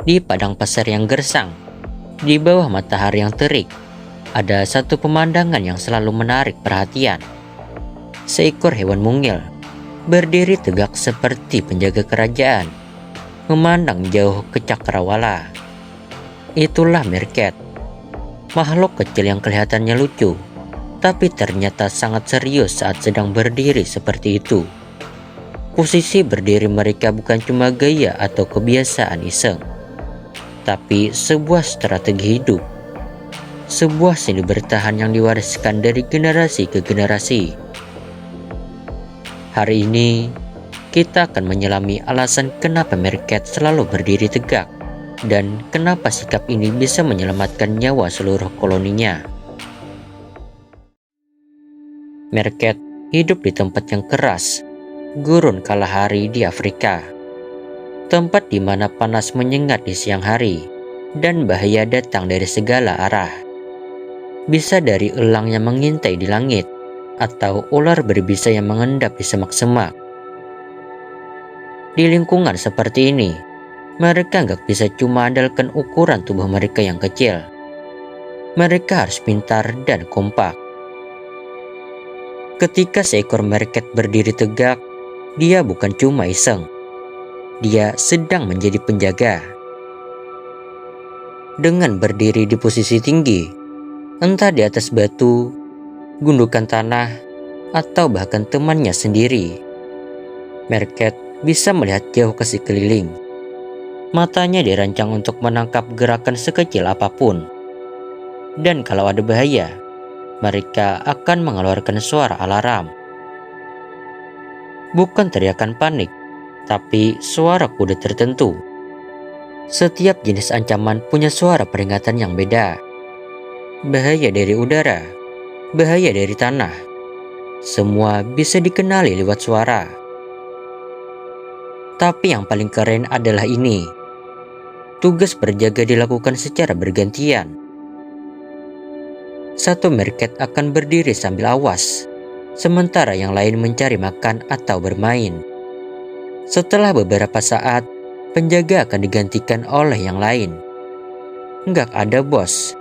Di padang pasir yang gersang, di bawah matahari yang terik, ada satu pemandangan yang selalu menarik perhatian. Seekor hewan mungil berdiri tegak seperti penjaga kerajaan, memandang jauh ke cakrawala. Itulah meerkat, makhluk kecil yang kelihatannya lucu, tapi ternyata sangat serius saat sedang berdiri seperti itu. Posisi berdiri mereka bukan cuma gaya atau kebiasaan iseng, tapi sebuah strategi hidup, sebuah seni bertahan yang diwariskan dari generasi ke generasi. Hari ini, kita akan menyelami alasan kenapa meerkat selalu berdiri tegak dan kenapa sikap ini bisa menyelamatkan nyawa seluruh koloninya. Meerkat hidup di tempat yang keras, gurun Kalahari di Afrika. Tempat di mana panas menyengat di siang hari dan bahaya datang dari segala arah. Bisa dari elang yang mengintai di langit atau ular berbisa yang mengendap di semak-semak. Di lingkungan seperti ini, mereka nggak bisa cuma andalkan ukuran tubuh mereka yang kecil. Mereka harus pintar dan kompak. Ketika seekor meerkat berdiri tegak, dia bukan cuma iseng. Dia sedang menjadi penjaga. Dengan berdiri di posisi tinggi, entah di atas batu, gundukan tanah, atau bahkan temannya sendiri, meerkat bisa melihat jauh ke sekeliling. Matanya dirancang untuk menangkap gerakan sekecil apapun. Dan kalau ada bahaya, mereka akan mengeluarkan suara alarm. Bukan teriakan panik, tapi suara kode tertentu. Setiap jenis ancaman punya suara peringatan yang beda. Bahaya dari udara, bahaya dari tanah. Semua bisa dikenali lewat suara. Tapi yang paling keren adalah ini. Tugas berjaga dilakukan secara bergantian. Satu meerkat akan berdiri sambil awas, sementara yang lain mencari makan atau bermain. Setelah beberapa saat, penjaga akan digantikan oleh yang lain. Nggak ada bos,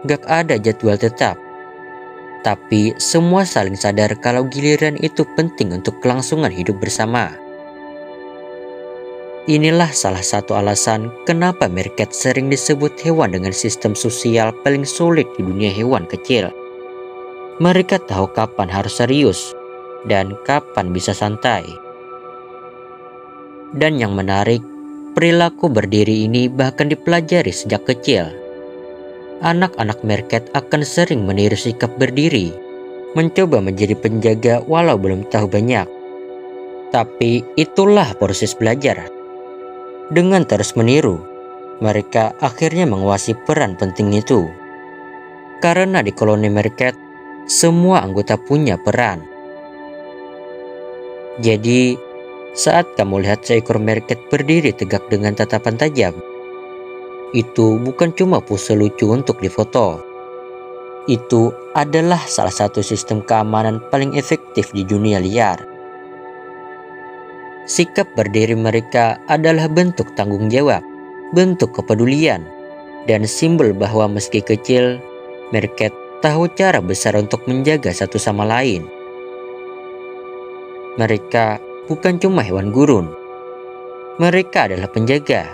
nggak ada jadwal tetap. Tapi semua saling sadar kalau giliran itu penting untuk kelangsungan hidup bersama. Inilah salah satu alasan kenapa meerkat sering disebut hewan dengan sistem sosial paling sulit di dunia hewan kecil. Mereka tahu kapan harus serius dan kapan bisa santai. Dan yang menarik, perilaku berdiri ini bahkan dipelajari sejak kecil. Anak-anak meerkat akan sering meniru sikap berdiri, mencoba menjadi penjaga walau belum tahu banyak. Tapi itulah proses belajar. Dengan terus meniru, mereka akhirnya menguasai peran penting itu. Karena di koloni meerkat, semua anggota punya peran. Jadi, saat kamu lihat seekor meerkat berdiri tegak dengan tatapan tajam, itu bukan cuma pose lucu untuk difoto. Itu adalah salah satu sistem keamanan paling efektif di dunia liar. Sikap berdiri mereka adalah bentuk tanggung jawab, bentuk kepedulian, dan simbol bahwa meski kecil, meerkat tahu cara besar untuk menjaga satu sama lain. Mereka bukan cuma hewan gurun. Mereka adalah penjaga,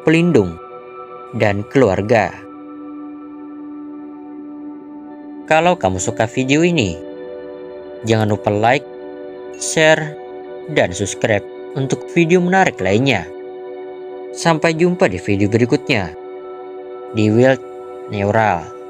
pelindung, dan keluarga. Kalau kamu suka video ini, jangan lupa like, share, dan subscribe untuk video menarik lainnya. Sampai jumpa di video berikutnya di Wild Neural.